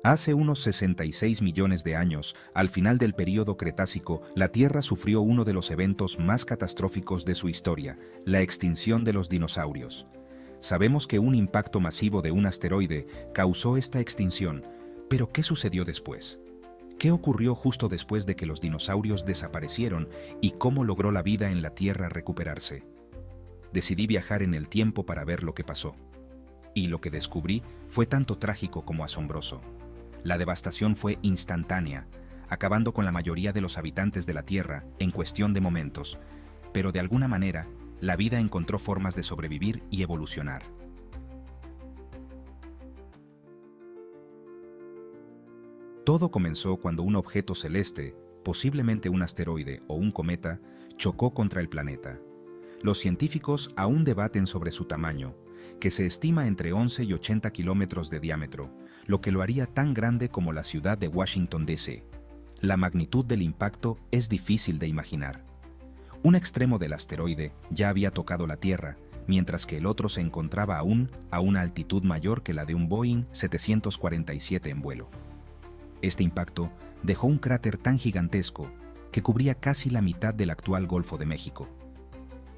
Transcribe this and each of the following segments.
Hace unos 66 millones de años, al final del período Cretácico, la Tierra sufrió uno de los eventos más catastróficos de su historia, la extinción de los dinosaurios. Sabemos que un impacto masivo de un asteroide causó esta extinción, pero ¿qué sucedió después? ¿Qué ocurrió justo después de que los dinosaurios desaparecieron y cómo logró la vida en la Tierra recuperarse? Decidí viajar en el tiempo para ver lo que pasó. Y lo que descubrí fue tanto trágico como asombroso. La devastación fue instantánea, acabando con la mayoría de los habitantes de la Tierra en cuestión de momentos, pero de alguna manera, la vida encontró formas de sobrevivir y evolucionar. Todo comenzó cuando un objeto celeste, posiblemente un asteroide o un cometa, chocó contra el planeta. Los científicos aún debaten sobre su tamaño, que se estima entre 11 y 80 kilómetros de diámetro, lo que lo haría tan grande como la ciudad de Washington, D.C. La magnitud del impacto es difícil de imaginar. Un extremo del asteroide ya había tocado la Tierra, mientras que el otro se encontraba aún a una altitud mayor que la de un Boeing 747 en vuelo. Este impacto dejó un cráter tan gigantesco que cubría casi la mitad del actual Golfo de México.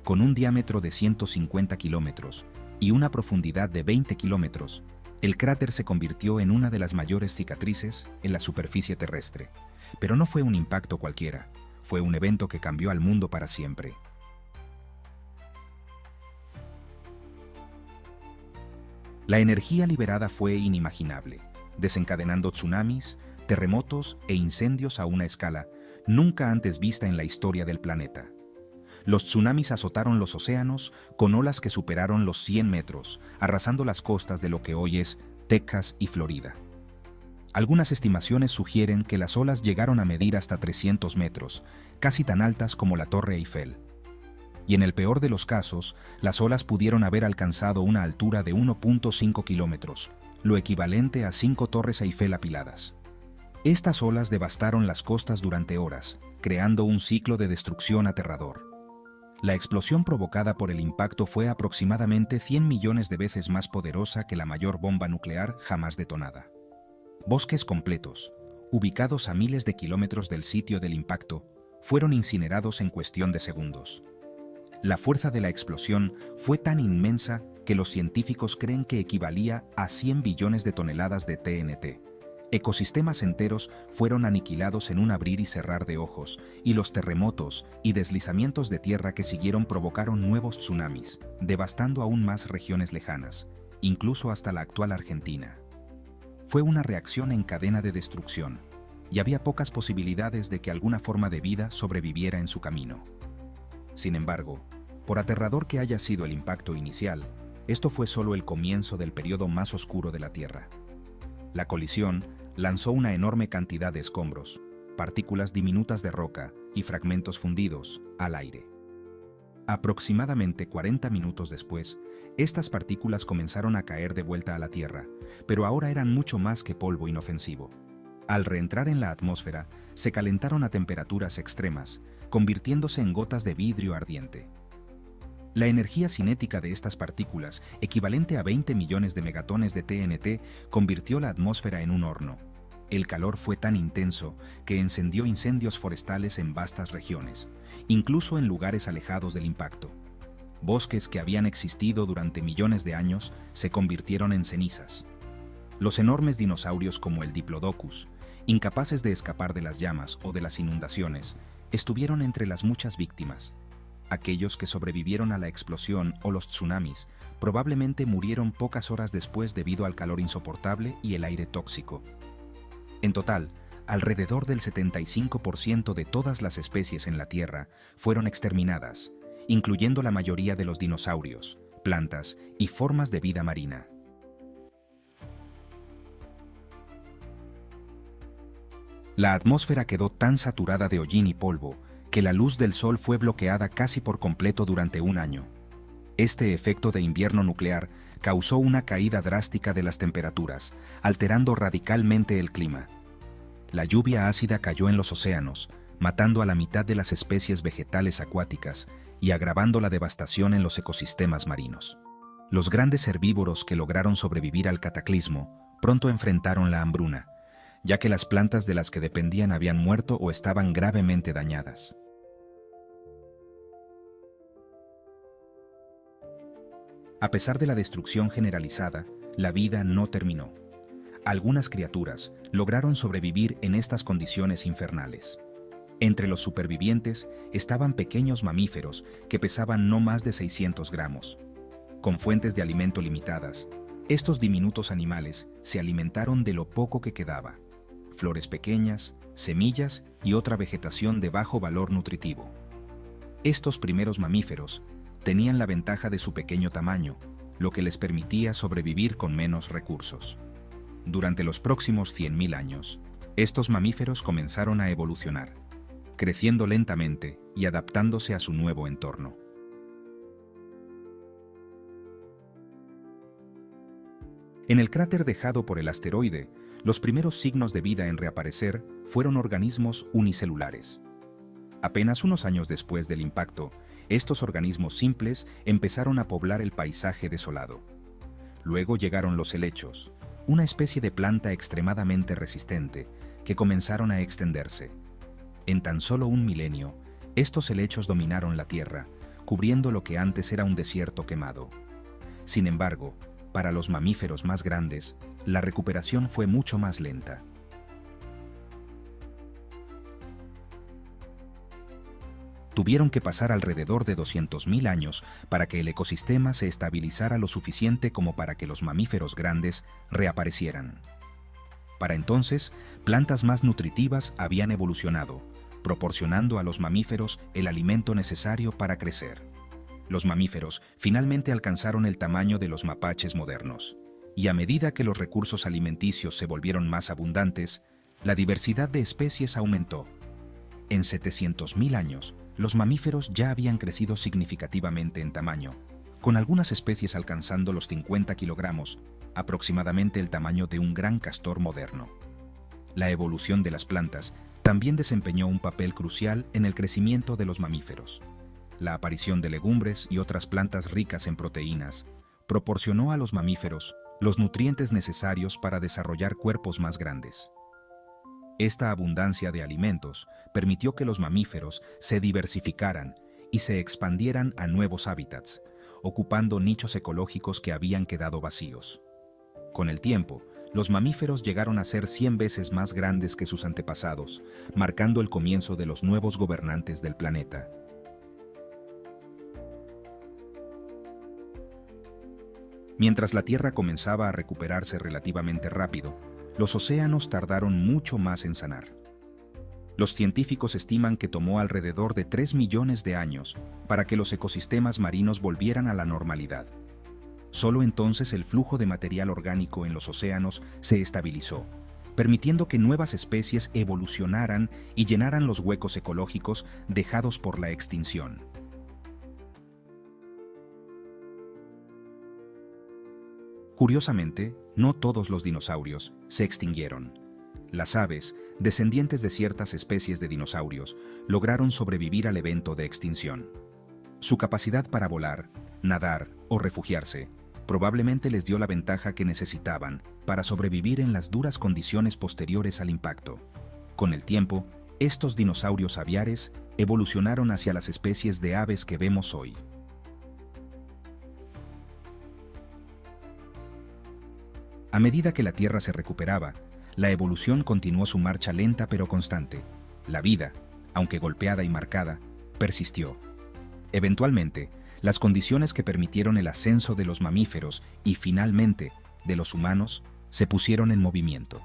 Con un diámetro de 150 kilómetros y una profundidad de 20 kilómetros, el cráter se convirtió en una de las mayores cicatrices en la superficie terrestre. Pero no fue un impacto cualquiera, fue un evento que cambió al mundo para siempre. La energía liberada fue inimaginable, desencadenando tsunamis, terremotos e incendios a una escala nunca antes vista en la historia del planeta. Los tsunamis azotaron los océanos con olas que superaron los 100 metros, arrasando las costas de lo que hoy es Texas y Florida. Algunas estimaciones sugieren que las olas llegaron a medir hasta 300 metros, casi tan altas como la Torre Eiffel. Y en el peor de los casos, las olas pudieron haber alcanzado una altura de 1.5 kilómetros, lo equivalente a 5 torres Eiffel apiladas. Estas olas devastaron las costas durante horas, creando un ciclo de destrucción aterrador. La explosión provocada por el impacto fue aproximadamente 100 millones de veces más poderosa que la mayor bomba nuclear jamás detonada. Bosques completos, ubicados a miles de kilómetros del sitio del impacto, fueron incinerados en cuestión de segundos. La fuerza de la explosión fue tan inmensa que los científicos creen que equivalía a 100 billones de toneladas de TNT. Ecosistemas enteros fueron aniquilados en un abrir y cerrar de ojos, y los terremotos y deslizamientos de tierra que siguieron provocaron nuevos tsunamis, devastando aún más regiones lejanas, incluso hasta la actual Argentina. Fue una reacción en cadena de destrucción, y había pocas posibilidades de que alguna forma de vida sobreviviera en su camino. Sin embargo, por aterrador que haya sido el impacto inicial, esto fue solo el comienzo del periodo más oscuro de la Tierra. La colisión lanzó una enorme cantidad de escombros, partículas diminutas de roca y fragmentos fundidos al aire. Aproximadamente 40 minutos después, estas partículas comenzaron a caer de vuelta a la Tierra, pero ahora eran mucho más que polvo inofensivo. Al reentrar en la atmósfera, se calentaron a temperaturas extremas, convirtiéndose en gotas de vidrio ardiente. La energía cinética de estas partículas, equivalente a 20 millones de megatones de TNT, convirtió la atmósfera en un horno. El calor fue tan intenso que encendió incendios forestales en vastas regiones, incluso en lugares alejados del impacto. Bosques que habían existido durante millones de años se convirtieron en cenizas. Los enormes dinosaurios como el Diplodocus, incapaces de escapar de las llamas o de las inundaciones, estuvieron entre las muchas víctimas. Aquellos que sobrevivieron a la explosión o los tsunamis probablemente murieron pocas horas después debido al calor insoportable y el aire tóxico. En total, alrededor del 75% de todas las especies en la Tierra fueron exterminadas, incluyendo la mayoría de los dinosaurios, plantas y formas de vida marina. La atmósfera quedó tan saturada de hollín y polvo que la luz del sol fue bloqueada casi por completo durante un año. Este efecto de invierno nuclear causó una caída drástica de las temperaturas, alterando radicalmente el clima. La lluvia ácida cayó en los océanos, matando a la mitad de las especies vegetales acuáticas y agravando la devastación en los ecosistemas marinos. Los grandes herbívoros que lograron sobrevivir al cataclismo pronto enfrentaron la hambruna, ya que las plantas de las que dependían habían muerto o estaban gravemente dañadas. A pesar de la destrucción generalizada, la vida no terminó. Algunas criaturas lograron sobrevivir en estas condiciones infernales. Entre los supervivientes estaban pequeños mamíferos que pesaban no más de 600 gramos. Con fuentes de alimento limitadas, estos diminutos animales se alimentaron de lo poco que quedaba: flores pequeñas, semillas y otra vegetación de bajo valor nutritivo. Estos primeros mamíferos tenían la ventaja de su pequeño tamaño, lo que les permitía sobrevivir con menos recursos. Durante los próximos 100.000 años, estos mamíferos comenzaron a evolucionar, creciendo lentamente y adaptándose a su nuevo entorno. En el cráter dejado por el asteroide, los primeros signos de vida en reaparecer fueron organismos unicelulares. Apenas unos años después del impacto, estos organismos simples empezaron a poblar el paisaje desolado. Luego llegaron los helechos, una especie de planta extremadamente resistente, que comenzaron a extenderse. En tan solo un milenio, estos helechos dominaron la Tierra, cubriendo lo que antes era un desierto quemado. Sin embargo, para los mamíferos más grandes, la recuperación fue mucho más lenta. Tuvieron que pasar alrededor de 200.000 años para que el ecosistema se estabilizara lo suficiente como para que los mamíferos grandes reaparecieran. Para entonces, plantas más nutritivas habían evolucionado, proporcionando a los mamíferos el alimento necesario para crecer. Los mamíferos finalmente alcanzaron el tamaño de los mapaches modernos, y a medida que los recursos alimenticios se volvieron más abundantes, la diversidad de especies aumentó. En 700.000 años, los mamíferos ya habían crecido significativamente en tamaño, con algunas especies alcanzando los 50 kilogramos, aproximadamente el tamaño de un gran castor moderno. La evolución de las plantas también desempeñó un papel crucial en el crecimiento de los mamíferos. La aparición de legumbres y otras plantas ricas en proteínas proporcionó a los mamíferos los nutrientes necesarios para desarrollar cuerpos más grandes. Esta abundancia de alimentos permitió que los mamíferos se diversificaran y se expandieran a nuevos hábitats, ocupando nichos ecológicos que habían quedado vacíos. Con el tiempo, los mamíferos llegaron a ser 100 veces más grandes que sus antepasados, marcando el comienzo de los nuevos gobernantes del planeta. Mientras la Tierra comenzaba a recuperarse relativamente rápido, los océanos tardaron mucho más en sanar. Los científicos estiman que tomó alrededor de 3 millones de años para que los ecosistemas marinos volvieran a la normalidad. Solo entonces el flujo de material orgánico en los océanos se estabilizó, permitiendo que nuevas especies evolucionaran y llenaran los huecos ecológicos dejados por la extinción. Curiosamente, no todos los dinosaurios se extinguieron. Las aves, descendientes de ciertas especies de dinosaurios, lograron sobrevivir al evento de extinción. Su capacidad para volar, nadar o refugiarse probablemente les dio la ventaja que necesitaban para sobrevivir en las duras condiciones posteriores al impacto. Con el tiempo, estos dinosaurios aviares evolucionaron hacia las especies de aves que vemos hoy. A medida que la Tierra se recuperaba, la evolución continuó su marcha lenta pero constante. La vida, aunque golpeada y marcada, persistió. Eventualmente, las condiciones que permitieron el ascenso de los mamíferos y, finalmente, de los humanos, se pusieron en movimiento.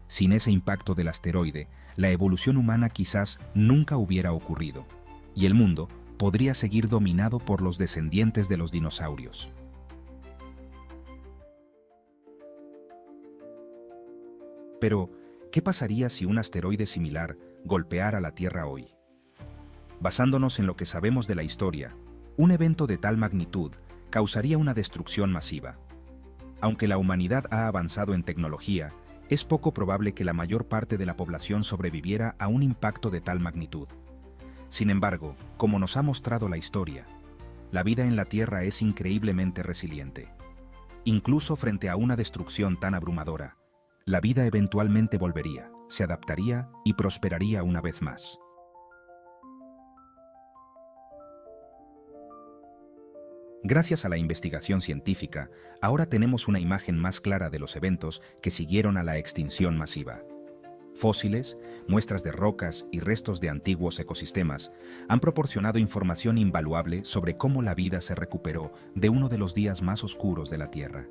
Sin ese impacto del asteroide, la evolución humana quizás nunca hubiera ocurrido, y el mundo podría seguir dominado por los descendientes de los dinosaurios. Pero, ¿qué pasaría si un asteroide similar golpeara la Tierra hoy? Basándonos en lo que sabemos de la historia, un evento de tal magnitud causaría una destrucción masiva. Aunque la humanidad ha avanzado en tecnología, es poco probable que la mayor parte de la población sobreviviera a un impacto de tal magnitud. Sin embargo, como nos ha mostrado la historia, la vida en la Tierra es increíblemente resiliente. Incluso frente a una destrucción tan abrumadora, La vida eventualmente volvería, se adaptaría y prosperaría una vez más. Gracias a la investigación científica, ahora tenemos una imagen más clara de los eventos que siguieron a la extinción masiva. Fósiles, muestras de rocas y restos de antiguos ecosistemas han proporcionado información invaluable sobre cómo la vida se recuperó de uno de los días más oscuros de la Tierra.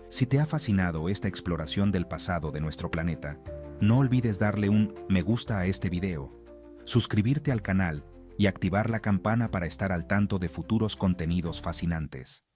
Si te ha fascinado esta exploración del pasado de nuestro planeta, no olvides darle un me gusta a este video, suscribirte al canal y activar la campana para estar al tanto de futuros contenidos fascinantes.